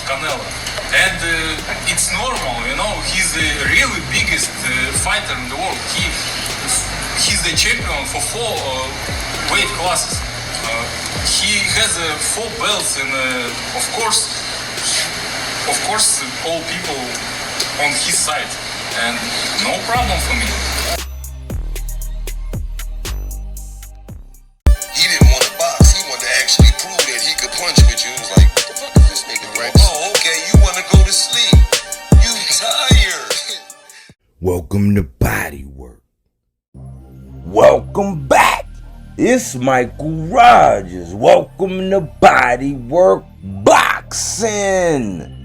Canelo. And it's normal, you know, he's the really biggest fighter in the world. He's the champion for 4 weight classes. He has 4 belts, and of course, all people on his side, and no problem for me. He didn't want to box. He wanted to actually prove that he could punch with you. He was like, what the fuck is this nigga? Right? Oh, okay, you want to go to sleep. You tired. Welcome to BodyWork. Welcome back. It's Michael Rogers. Welcome to BodyWorkBoxing.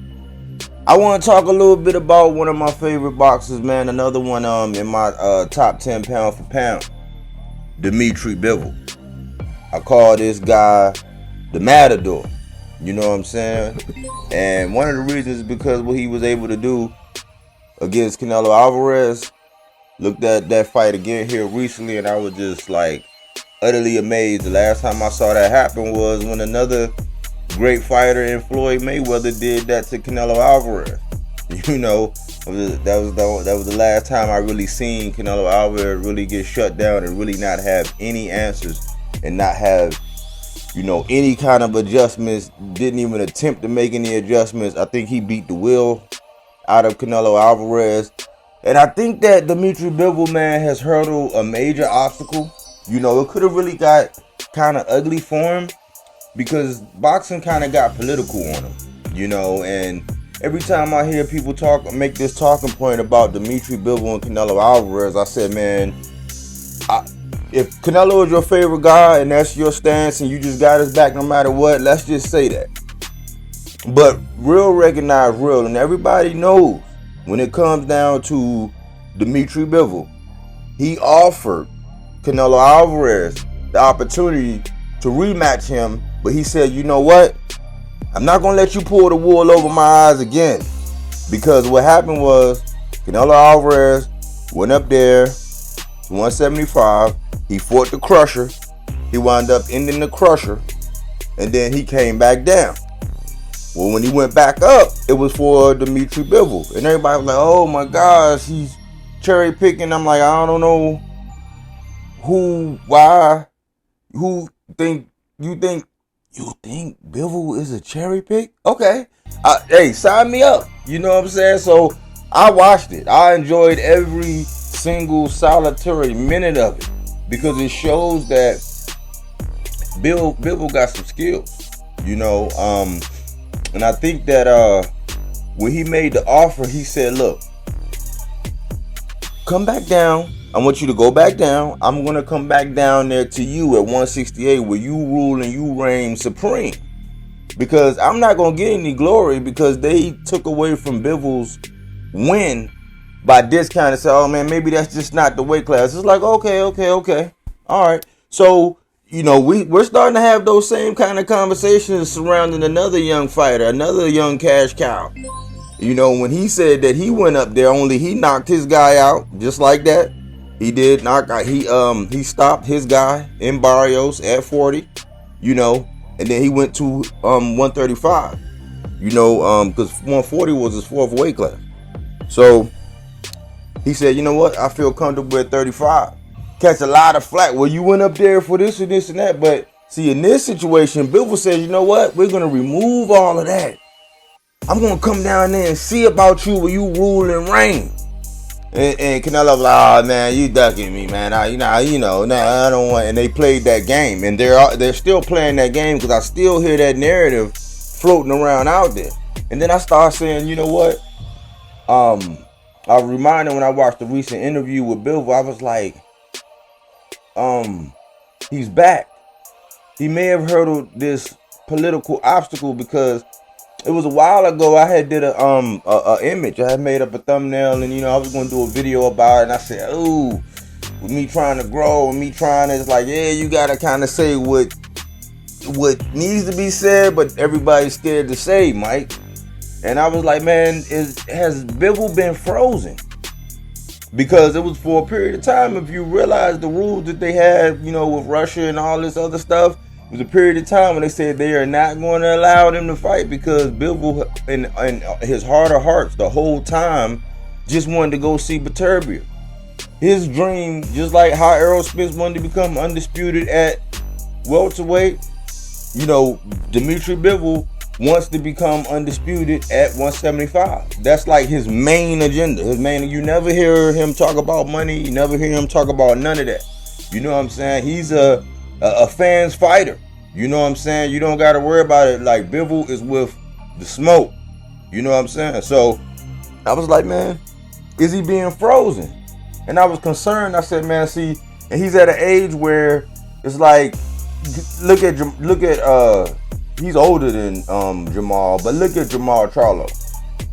I want to talk a little bit about one of my favorite boxers, man. Another one in my top 10 pound for pound. Dmitry Bivol. I call this guy the Matador. You know what I'm saying? And one of the reasons is because what he was able to do against Canelo Alvarez. Looked at that fight again here recently, and I was just like utterly amazed. The last time I saw that happen was when another great fighter in Floyd Mayweather did that to Canelo Alvarez. You know, that was the last time I really seen Canelo Alvarez really get shut down and really not have any answers and not have, you know, any kind of adjustments. Didn't even attempt to make any adjustments. I think he beat the will out of Canelo Alvarez. And I think that Dmitry Bivol, man, has hurdled a major obstacle. You know, it could have really got kind of ugly for him because boxing kind of got political on him, you know. And every time I hear people make this talking point about Dmitry Bivol and Canelo Alvarez, I said, man, if Canelo is your favorite guy and that's your stance and you just got his back no matter what, let's just say that. But real recognize real, and everybody knows when it comes down to Dmitry Bivol, he offered Canelo Alvarez the opportunity to rematch him, but he said, you know what? I'm not going to let you pull the wool over my eyes again. Because what happened was Canelo Alvarez went up there to 175. He fought the Crusher. He wound up ending the Crusher. And then he came back down. Well, when he went back up, it was for Dmitry Bivol. And everybody was like, oh my gosh, he's cherry picking. I'm like, I don't know you think Bivol is a cherry pick? Okay. Hey, sign me up. You know what I'm saying? So I watched it. I enjoyed every single solitary minute of it because it shows that Bivol got some skills, you know. And I think that when he made the offer, he said, look, come back down. I want you to go back down. I'm going to come back down there to you at 168 where you rule and you reign supreme. Because I'm not going to get any glory because they took away from Bivol's win by discounting. Say, oh man, maybe that's just not the weight class. It's like, okay. All right. So, you know, we're starting to have those same kind of conversations surrounding another young fighter, another young cash cow. You know, when he said that he went up there, only he knocked his guy out just like that. He did knock out. He stopped his guy in Barrios at 40, you know, and then he went to 135, you know, because 140 was his 4th weight class. So he said, you know what? I feel comfortable at 35. Catch a lot of flack. Well, you went up there for this and this and that, but see, in this situation, Bivol says, you know what? We're gonna remove all of that. I'm gonna come down there and see about you where you rule and reign. And Canelo like, oh man, you ducking me, man. I don't want. And they played that game, and they're still playing that game because I still hear that narrative floating around out there. And then I start saying, you know what? I was reminded when I watched the recent interview with Bivol, I was like, he's back. He may have hurdled this political obstacle because it was a while ago I had did a image. I had made up a thumbnail and, you know, I was going to do a video about it. And I said, ooh, with me trying to grow and me trying to, it's like, yeah, you got to kind of say what needs to be said, but everybody's scared to say, Mike. And I was like, man, has Bivol been frozen? Because it was for a period of time, if you realize the rules that they had, you know, with Russia and all this other stuff, It was a period of time when they said they are not going to allow them to fight because Bivol in his heart of hearts the whole time just wanted to go see Beterbiev. His dream, just like how Errol Spence wanted to become undisputed at welterweight, you know, Dmitry Bivol wants to become undisputed at 175. That's like his main agenda. You never hear him talk about money. You never hear him talk about none of that. You know what I'm saying? He's a fan's fighter. You know what I'm saying? You don't got to worry about it. Like, Bivol is with the smoke. You know what I'm saying? So I was like, man, is he being frozen? And I was concerned. I said, man, see, and he's at an age where it's like, look at he's older than Jamal, but look at Jamal Charlo.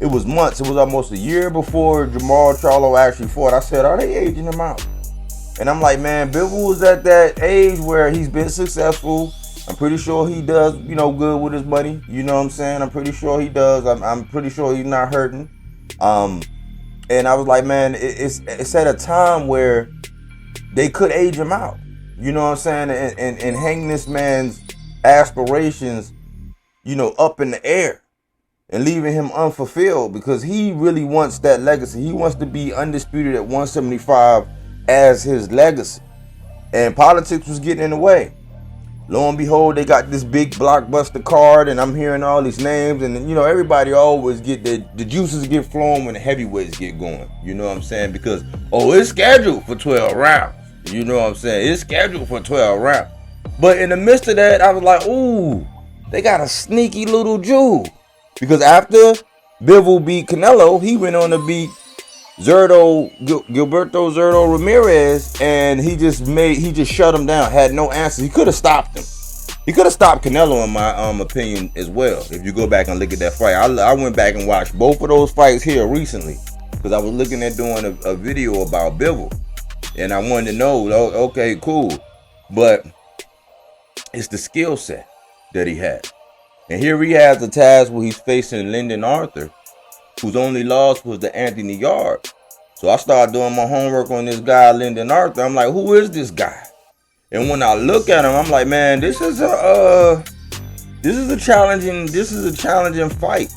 It was months. It was almost a year before Jamal Charlo actually fought. I said, are they aging him out? And I'm like, man, Bivol was at that age where he's been successful. I'm pretty sure he does, you know, good with his money. You know what I'm saying? I'm pretty sure he does. I'm pretty sure he's not hurting. And I was like, man, it's at a time where they could age him out. You know what I'm saying? And hang this man's aspirations, you know, up in the air and leaving him unfulfilled because he really wants that legacy. He wants to be undisputed at 175 as his legacy. And politics was getting in the way. Lo and behold, they got this big blockbuster card, and I'm hearing all these names, and you know, everybody always get the juices get flowing when the heavyweights get going. You know what I'm saying? Because, oh, it's scheduled for 12 rounds. You know what I'm saying? It's scheduled for 12 rounds. But in the midst of that, I was like, ooh, they got a sneaky little jewel. Because after Bivol beat Canelo, he went on to beat Gilberto Zurdo Ramirez, and he just shut him down. Had no answer. He could have stopped him. He could have stopped Canelo, in my opinion, as well. If you go back and look at that fight, I went back and watched both of those fights here recently because I was looking at doing a video about Bivol, and I wanted to know, okay, cool, but it's the skill set that he had, and here he has a task where he's facing Lyndon Arthur, whose only loss was to Anthony Yard. So I started doing my homework on this guy, Lyndon Arthur. I'm like, who is this guy? And when I look at him, I'm like, man, this is a challenging fight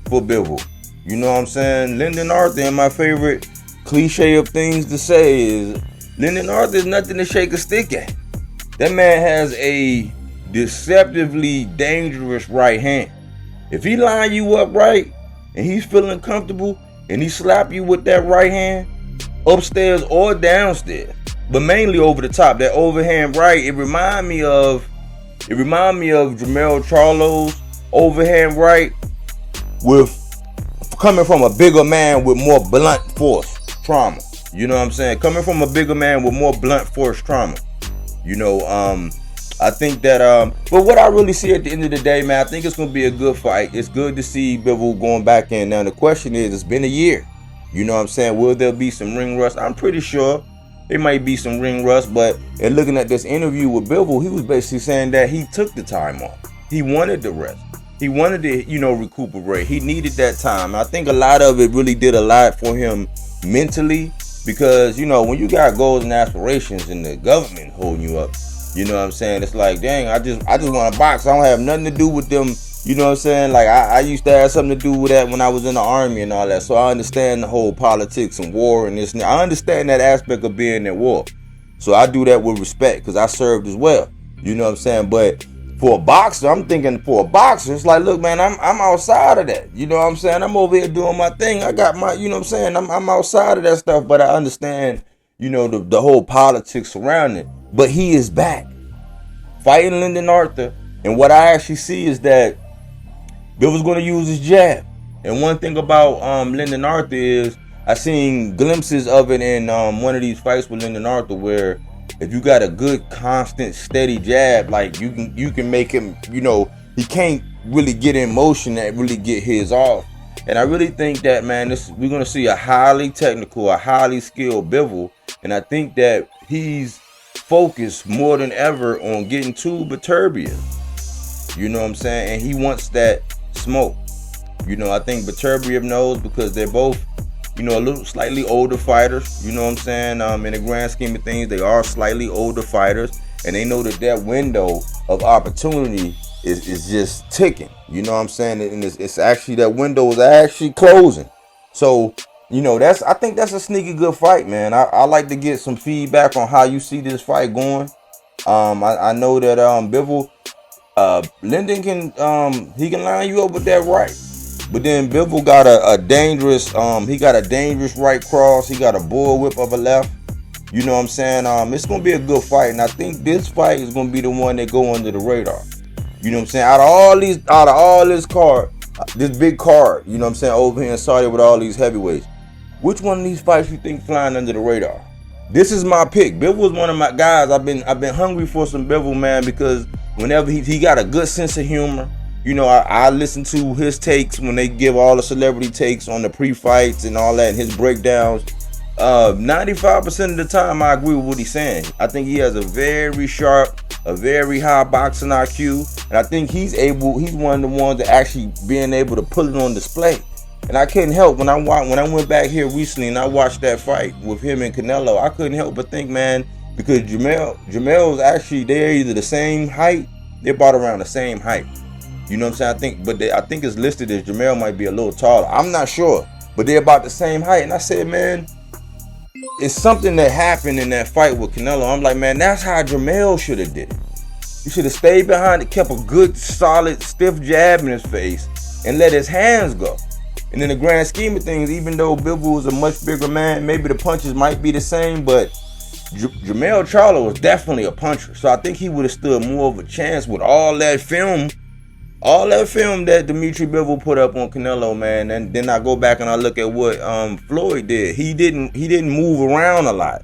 for Bivol. You know what I'm saying? Lyndon Arthur, and my favorite cliche of things to say is, Lyndon Arthur is nothing to shake a stick at. That man has a deceptively dangerous right hand. If he line you up right, and he's feeling comfortable, and he slap you with that right hand, upstairs or downstairs, but mainly over the top, that overhand right, it remind me of Jamal Charlo's overhand right, with coming from a bigger man with more blunt force trauma. You know what I'm saying? Coming from a bigger man with more blunt force trauma. You know, I think that, but what I really see at the end of the day, man, I think it's going to be a good fight. It's good to see Bivol going back in. Now, the question is, it's been a year. You know what I'm saying? Will there be some ring rust? I'm pretty sure there might be some ring rust, but in looking at this interview with Bivol, he was basically saying that he took the time off. He wanted the rest. He wanted to, you know, recuperate. He needed that time. I think a lot of it really did a lot for him mentally because, you know, when you got goals and aspirations and the government holding you up, you know what I'm saying? It's like, dang, I just want to box. I don't have nothing to do with them. You know what I'm saying? Like, I used to have something to do with that when I was in the army and all that. So I understand the whole politics and war and this and that. I understand that aspect of being at war. So I do that with respect because I served as well. You know what I'm saying? But for a boxer, I'm thinking for a boxer, it's like, look, man, I'm outside of that. You know what I'm saying? I'm over here doing my thing. I got my, you know what I'm saying? I'm outside of that stuff, but I understand, you know, the whole politics around it. But he is back fighting Lyndon Arthur, and what I actually see is that Bivol's going to use his jab. And one thing about Lyndon Arthur is I seen glimpses of it in one of these fights with Lyndon Arthur, where if you got a good, constant, steady jab, like you can make him, you know, he can't really get in motion and really get his off. And I really think that, man, we're going to see a highly technical, a highly skilled Bivol, and I think that he's focused more than ever on getting to Beterbiev. You know what I'm saying? And he wants that smoke. You know, I think Beterbiev knows because they're both, you know, a little slightly older fighters. You know what I'm saying? In the grand scheme of things, they are slightly older fighters. and they know that window of opportunity is just ticking. You know what I'm saying? And it's actually, that window is actually closing. So, you know, I think that's a sneaky good fight, man. I like to get some feedback on how you see this fight going. I know that Bivol, Lyndon can line you up with that right. But then Bivol got a dangerous right cross. He got a bull whip of a left. You know what I'm saying? It's gonna be a good fight, and I think this fight is gonna be the one that go under the radar. You know what I'm saying? Out of all this card, this big card, you know what I'm saying, over here in Saudi with all these heavyweights, which one of these fights you think flying under the radar? This is my pick. Bivol's one of my guys. I've been hungry for some Bivol, man, because whenever he got a good sense of humor. You know, I listen to his takes when they give all the celebrity takes on the pre-fights and all that, and his breakdowns. 95% of the time, I agree with what he's saying. I think he has a very sharp, a very high boxing IQ, and I think he's one of the ones that actually being able to put it on display. And I couldn't help when I went back here recently and I watched that fight with him and Canelo. I couldn't help but think, man, because Jamel's actually, they're either the same height, they're about around the same height. You know what I'm saying? I think it's listed as Jamel might be a little taller. I'm not sure, but they're about the same height. And I said, man, it's something that happened in that fight with Canelo. I'm like, man, that's how Jamel should have did it. He should have stayed behind it, kept a good, solid, stiff jab in his face, and let his hands go. And in the grand scheme of things, even though Bivol is a much bigger man, maybe the punches might be the same, but Jamel Charlo was definitely a puncher. So I think he would have stood more of a chance with all that film that Dmitry Bivol put up on Canelo, man. And then I go back and I look at what Floyd did. He didn't move around a lot.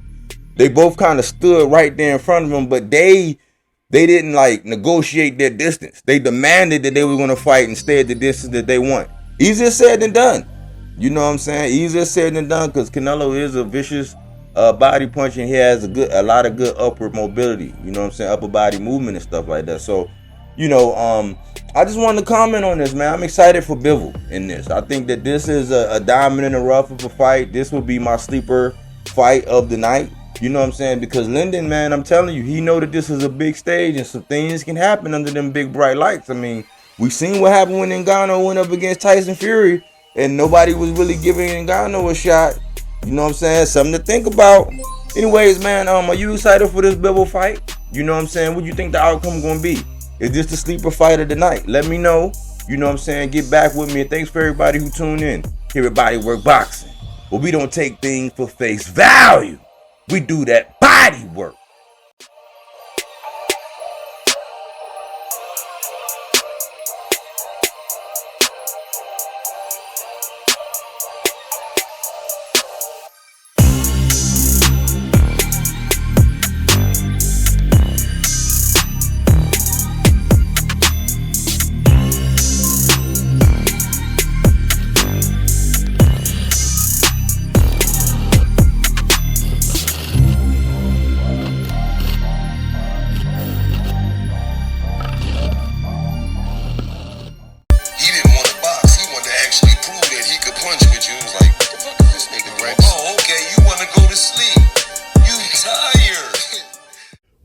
They both kind of stood right there in front of him, but they didn't like negotiate their distance. They demanded that they were going to fight and stay at the distance that they want. Easier said than done. You know what I'm saying? Easier said than done, because Canelo is a vicious body puncher, and he has a lot of good upward mobility. You know what I'm saying? Upper body movement and stuff like that. So, you know, I just wanted to comment on this, man. I'm excited for Bivol in this. I think that this is a diamond in the rough of a fight. This will be my sleeper fight of the night. You know what I'm saying? Because Lyndon, man, I'm telling you, he know that this is a big stage and some things can happen under them big bright lights. I mean, we seen what happened when Ngannou went up against Tyson Fury and nobody was really giving Ngannou a shot. You know what I'm saying? Something to think about. Anyways, man, are you excited for this Bivol fight? You know what I'm saying? What do you think the outcome gonna be? Is this the sleeper fight of the night? Let me know. You know what I'm saying? Get back with me. And thanks for everybody who tuned in here at BodyWork Boxing. But we don't take things for face value. We do that body work.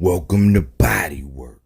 Welcome to BodyWork.